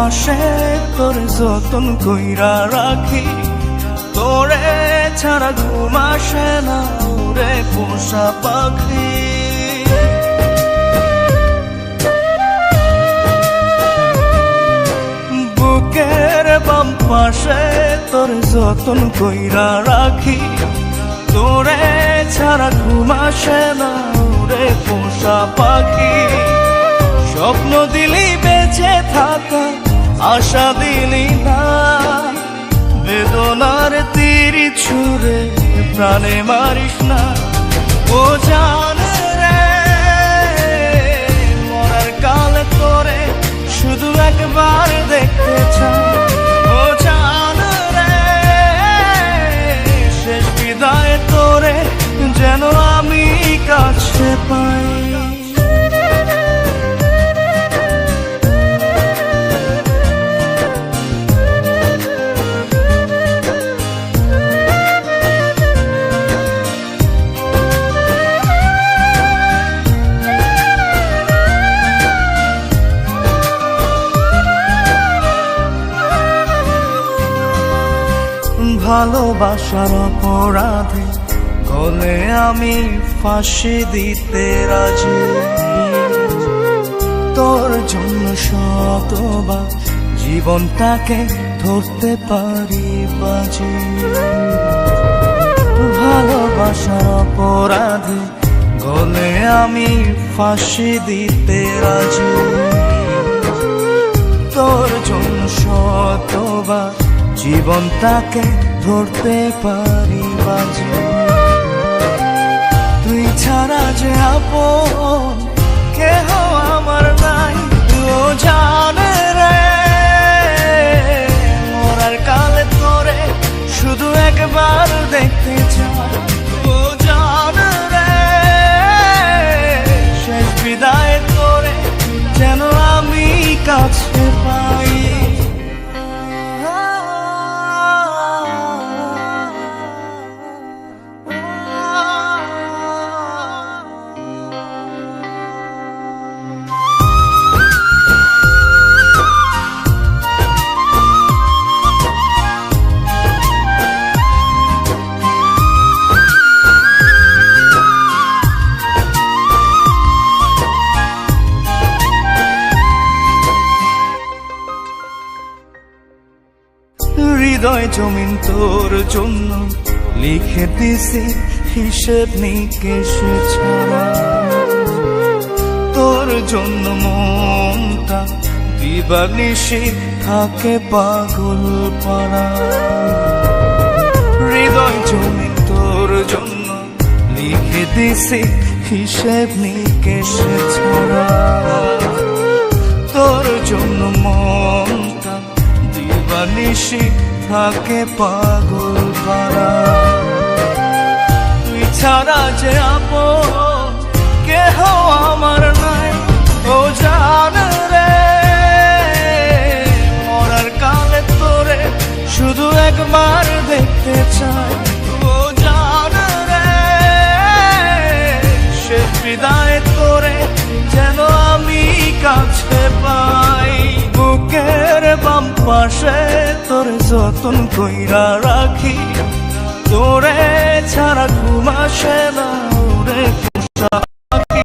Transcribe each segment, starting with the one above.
পাশে তোরে যতন কইরা রাখি, তোরে ছাড়া ঘুম আসে না ওরে পোষা পাখি। বুকের বাম পাশে তোরে যতন কইরা রাখি, তোরে ছাড়া ঘুম আসে না ওরে পোষা পাখি। স্বপ্ন দিলি বেঁচে থাকা, আশা দিলি না, বেদনার তীর ছুঁড়ে প্রাণে মারিস না। ও জান রে, মরার কালে তোরে শুধু একবার দেখতে চাই। ও জান রে, শেষ বিদায় তোরে যেন আমি কাছে পাই। ভালোবাসার অপরাধে গলে আমি ফাঁসি দিতে রাজি, তোর জন্য শতবার জীবনটাকে ধরতে পারি বাজি। ভালোবাসার অপরাধে গলে আমি ফাঁসি দিতে রাজি, তোর জন্য শতবার জীবনটাকে ধরতে পারি বাজি। তুই ছাড়া যে আপন কেহ আমার নাই। ও জান রে, মরার কালে তোরে শুধু একবার দেখতে চাই। ও জান রে, শেষ বিদায় তোরে যেন আমি কাছে পাই। হৃদয় জমিন তোর জন্য লিখে দিছি হিসেব নিকেশ ছাড়া, তোর জন্য মনটা দিবানিশি থাকে পাগল পাড়া। হৃদয় জমিন তোর জন্য লিখে দিছি হিসেব নিকেশ ছাড়া, তোর জন্য মনটা দিবানিশি থাকে পাগল পাড়া। তুই ছাড়া যে আপন কেহ আমার নাই। ও জান রে, মরার কালে তোরে শুধু একবার দেখতে চাই। ও জান রে, শেষ বিদায় তোরে যেন আমি কাছে পাই। বুকের বাম পাশে তোরে যতন কইরা রাখি, তোরে ছাড়া ঘুম আসে না ওরে পোষা পাখি।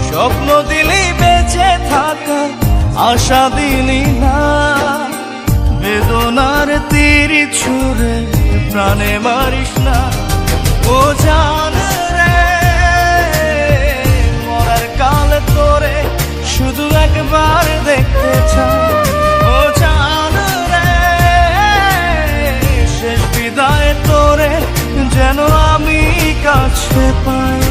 স্বপ্ন দিলি বেঁচে থাকা, আশা দিলি না, বেদনার তীর ছুঁড়ে প্রাণে মারিস না। ও জান রে, মরার কালে তোরে শুধু একবার দেখতে চাই। ও জান রে, শেষ বিদায় তোরে যেন আমি কাছে পাই।